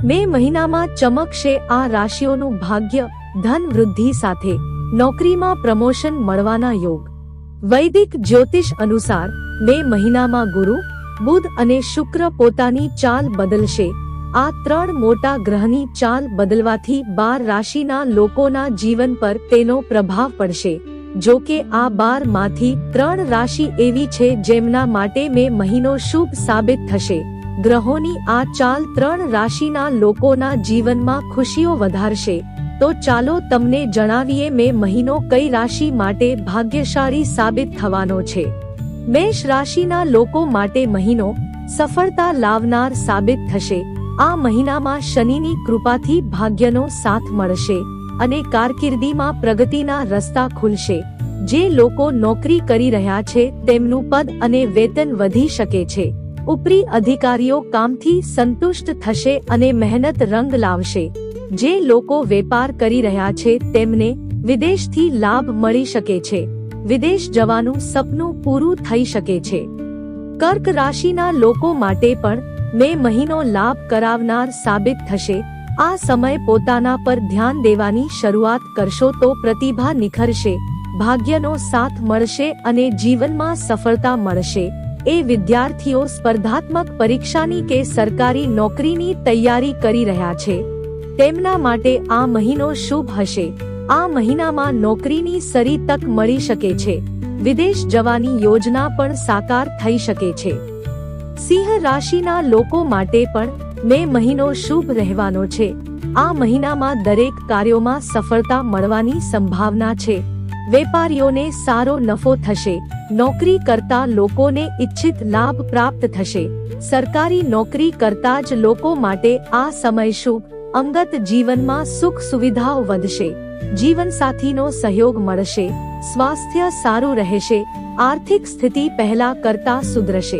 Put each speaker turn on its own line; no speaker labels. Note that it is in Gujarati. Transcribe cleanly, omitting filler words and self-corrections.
મે મહિનામાં ચમકશે આ રાશિઓનું ભાગ્ય, ધન વૃદ્ધિ સાથે નોકરીમાં પ્રમોશન મળવાના યોગ। વૈદિક જ્યોતિષ અનુસાર મે મહિનામાં ગુરુ, બુધ અને શુક્ર પોતાની ચાલ બદલશે। આ ત્રણ મોટા ગ્રહની ચાલ બદલવાથી 12 રાશિના લોકોના જીવન પર તેનો પ્રભાવ પડશે। જો કે આ 12 માંથી 3 રાશિ એવી છે જેમના માટે મે મહિનો શુભ સાબિત થશે। ગ્રહોની આ ચાલ 3 રાશિના લોકોના જીવનમાં ખુશીઓ વધારશે। તો ચાલો તમને જણાવીએ મે મહિનો કઈ રાશિ માટે ભાગ્યશાળી સાબિત થવાનો છે। મેષ રાશિના લોકો માટે મહિનો સફળતા લાવનાર સાબિત થશે। આ મહિનામાં શનિની કૃપાથી ભાગ્યનો સાથ મળશે અને કારકિર્દીમાં પ્રગતિના રસ્તા ખુલશે। જે લોકો નોકરી કરી રહ્યા છે તેમનું પદ અને વેતન વધી શકે છે। ઉપરી અધિકારીઓ કામથી સંતુષ્ટ થશે અને મહેનત રંગ લાવશે। જે લોકો વેપાર કરી રહ્યા છે તેમને વિદેશથી લાભ મળી શકે છે। વિદેશ જવાનું સપનું પૂરું થઈ શકે છે। કર્ક રાશિના લોકો માટે પણ મે મહિનો લાભ કરાવનાર સાબિત થશે। આ સમય પોતાના પર ધ્યાન દેવાની શરૂઆત કરશો તો પ્રતિભા નિખરશે, ભાગ્યનો સાથ મળશે અને જીવનમાં સફળતા મળશે। એ વિદ્યાર્થીઓ સ્પર્ધાત્મક પરીક્ષાની કે સરકારી નોકરીની તૈયારી કરી રહ્યા છે તેમના માટે આ મહિનો શુભ હશે। આ મહિનામાં નોકરીની સારી તક મળી શકે છે। વિદેશ જવાની યોજના પણ સાકાર થઈ શકે છે। સિંહ રાશિના લોકો માટે પણ મે મહિનો શુભ રહેવાનો છે। આ મહિનામાં દરેક કાર્યોમાં સફળતા મળવાની સંભાવના છે। વેપારીઓને સારો નફો થશે। નોકરી કરતા લોકોને ઈચ્છિત લાભ પ્રાપ્ત થશે। સરકારી નોકરી કરતા જ લોકો માટે આ સમય શુભ। અંગત જીવનમાં સુખ સુવિધાઓ વધશે। જીવનસાથીનો સહયોગ મળશે। સ્વાસ્થ્ય સારું રહેશે। આર્થિક સ્થિતિ પહેલા કરતા સુધરશે।